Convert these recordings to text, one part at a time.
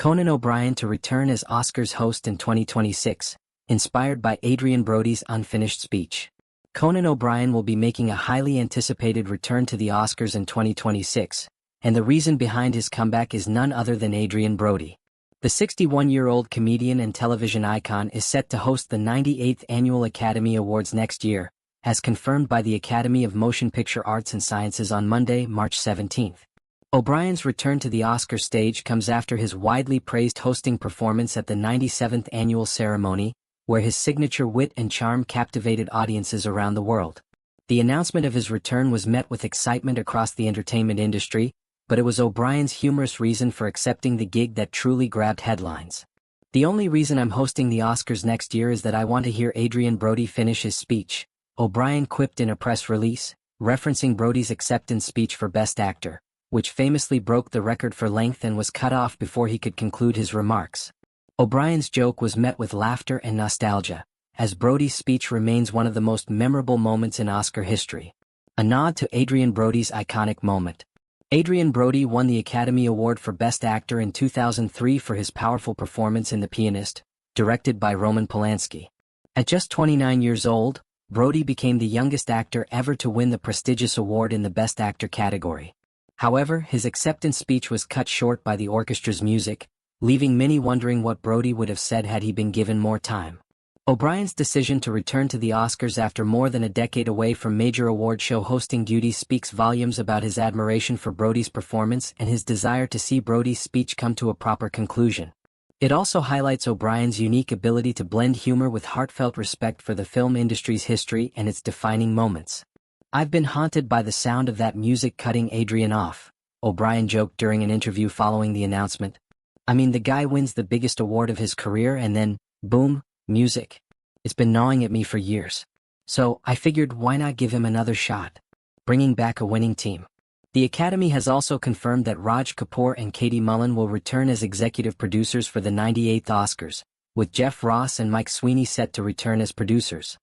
Conan O'Brien to return as Oscars host in 2026, inspired by Adrien Brody's unfinished speech. Conan O'Brien will be making a highly anticipated return to the Oscars in 2026, and the reason behind his comeback is none other than Adrien Brody. The 61-year-old comedian and television icon is set to host the 98th Annual Academy Awards next year, as confirmed by the Academy of Motion Picture Arts and Sciences on Monday, March 17. O'Brien's return to the Oscar stage comes after his widely praised hosting performance at the 97th annual ceremony, where his signature wit and charm captivated audiences around the world. The announcement of his return was met with excitement across the entertainment industry, but it was O'Brien's humorous reason for accepting the gig that truly grabbed headlines. "The only reason I'm hosting the Oscars next year is that I want to hear Adrien Brody finish his speech," O'Brien quipped in a press release, referencing Brody's acceptance speech for Best Actor, which famously broke the record for length and was cut off before he could conclude his remarks. O'Brien's joke was met with laughter and nostalgia, as Brody's speech remains one of the most memorable moments in Oscar history. A nod to Adrien Brody's iconic moment. Adrien Brody won the Academy Award for Best Actor in 2003 for his powerful performance in The Pianist, directed by Roman Polanski. At just 29 years old, Brody became the youngest actor ever to win the prestigious award in the Best Actor category. However, his acceptance speech was cut short by the orchestra's music, leaving many wondering what Brody would have said had he been given more time. O'Brien's decision to return to the Oscars after more than a decade away from major award show hosting duties speaks volumes about his admiration for Brody's performance and his desire to see Brody's speech come to a proper conclusion. It also highlights O'Brien's unique ability to blend humor with heartfelt respect for the film industry's history and its defining moments. "I've been haunted by the sound of that music cutting Adrien off," O'Brien joked during an interview following the announcement. "I mean, the guy wins the biggest award of his career and then, boom, music. It's been gnawing at me for years. So, I figured why not give him another shot? Bringing back a winning team." The Academy has also confirmed that Raj Kapoor and Katy Mullan will return as executive producers for the 98th Oscars, with Jeff Ross and Mike Sweeney set to return as producers.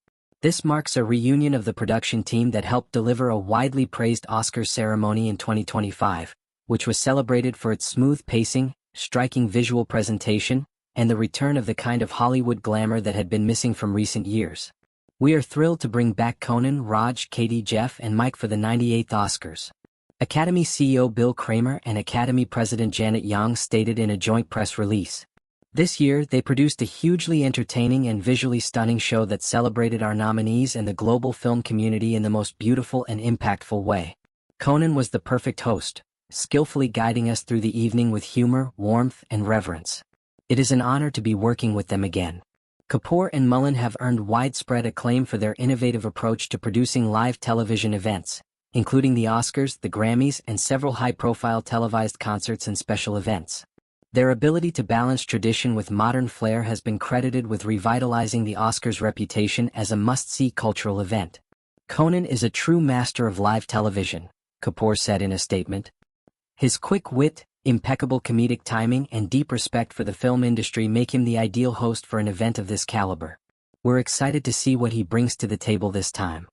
This marks a reunion of the production team that helped deliver a widely praised Oscars ceremony in 2025, which was celebrated for its smooth pacing, striking visual presentation, and the return of the kind of Hollywood glamour that had been missing from recent years. "We are thrilled to bring back Conan, Raj, Katy, Jeff, and Mike for the 98th Oscars," Academy CEO Bill Kramer and Academy President Janet Yang stated in a joint press release. This year, they produced a hugely entertaining and visually stunning show that celebrated our nominees and the global film community in the most beautiful and impactful way. Conan was the perfect host, skillfully guiding us through the evening with humor, warmth, and reverence. It is an honor to be working with them again. Kapoor and Mullan have earned widespread acclaim for their innovative approach to producing live television events, including the Oscars, the Grammys, and several high-profile televised concerts and special events. Their ability to balance tradition with modern flair has been credited with revitalizing the Oscars' reputation as a must-see cultural event. "Conan is a true master of live television," Kapoor said in a statement. "His quick wit, impeccable comedic timing, and deep respect for the film industry make him the ideal host for an event of this caliber. We're excited to see what he brings to the table this time."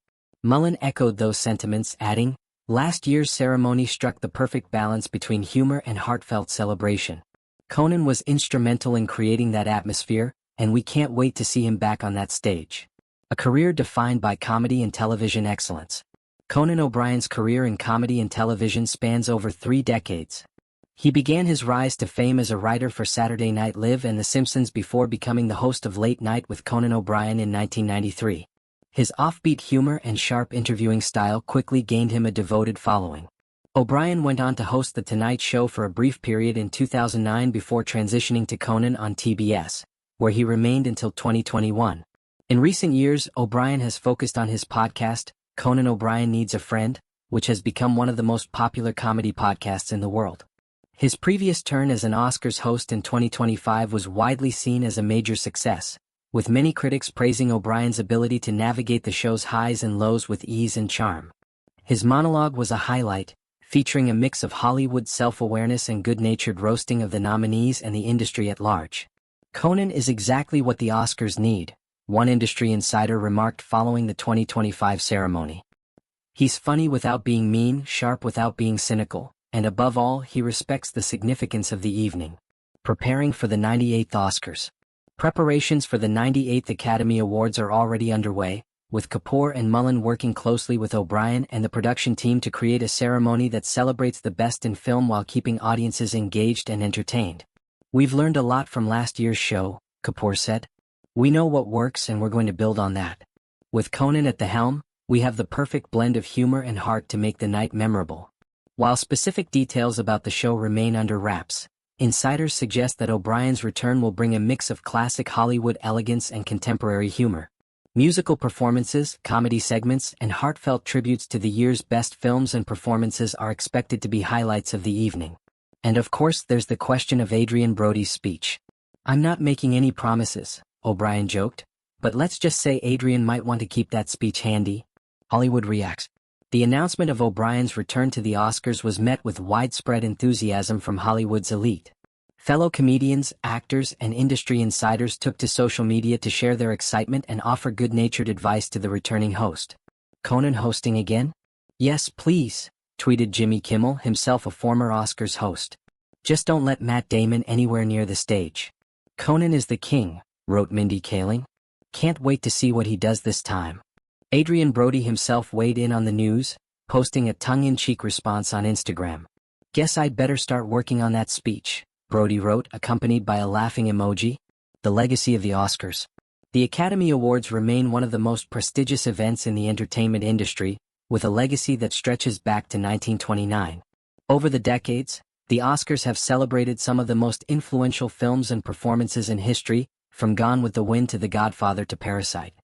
Mullan echoed those sentiments, adding, "Last year's ceremony struck the perfect balance between humor and heartfelt celebration. Conan was instrumental in creating that atmosphere, and we can't wait to see him back on that stage." A career defined by comedy and television excellence. Conan O'Brien's career in comedy and television spans over 3 decades. He began his rise to fame as a writer for Saturday Night Live and The Simpsons before becoming the host of Late Night with Conan O'Brien in 1993. His offbeat humor and sharp interviewing style quickly gained him a devoted following. O'Brien went on to host The Tonight Show for a brief period in 2009 before transitioning to Conan on TBS, where he remained until 2021. In recent years, O'Brien has focused on his podcast, Conan O'Brien Needs a Friend, which has become one of the most popular comedy podcasts in the world. His previous turn as an Oscars host in 2025 was widely seen as a major success, with many critics praising O'Brien's ability to navigate the show's highs and lows with ease and charm. His monologue was a highlight, featuring a mix of Hollywood self-awareness and good-natured roasting of the nominees and the industry at large. "Conan is exactly what the Oscars need," one industry insider remarked following the 2025 ceremony. "He's funny without being mean, sharp without being cynical, and above all, he respects the significance of the evening." Preparing for the 98th Oscars. Preparations for the 98th Academy Awards are already underway, with Kapoor and Mullan working closely with O'Brien and the production team to create a ceremony that celebrates the best in film while keeping audiences engaged and entertained. "We've learned a lot from last year's show," Kapoor said. "We know what works and we're going to build on that. With Conan at the helm, we have the perfect blend of humor and heart to make the night memorable." While specific details about the show remain under wraps, insiders suggest that O'Brien's return will bring a mix of classic Hollywood elegance and contemporary humor. Musical performances, comedy segments, and heartfelt tributes to the year's best films and performances are expected to be highlights of the evening. And of course there's the question of Adrien Brody's speech. "I'm not making any promises," O'Brien joked, "but let's just say Adrien might want to keep that speech handy." Hollywood reacts. The announcement of O'Brien's return to the Oscars was met with widespread enthusiasm from Hollywood's elite. Fellow comedians, actors, and industry insiders took to social media to share their excitement and offer good-natured advice to the returning host. "Conan hosting again? Yes, please," tweeted Jimmy Kimmel, himself a former Oscars host. "Just don't let Matt Damon anywhere near the stage." "Conan is the king," wrote Mindy Kaling. "Can't wait to see what he does this time." Adrien Brody himself weighed in on the news, posting a tongue-in-cheek response on Instagram. "Guess I'd better start working on that speech," Brody wrote, accompanied by a laughing emoji. The legacy of the Oscars. The Academy Awards remain one of the most prestigious events in the entertainment industry, with a legacy that stretches back to 1929. Over the decades, the Oscars have celebrated some of the most influential films and performances in history, from Gone with the Wind to The Godfather to Parasite.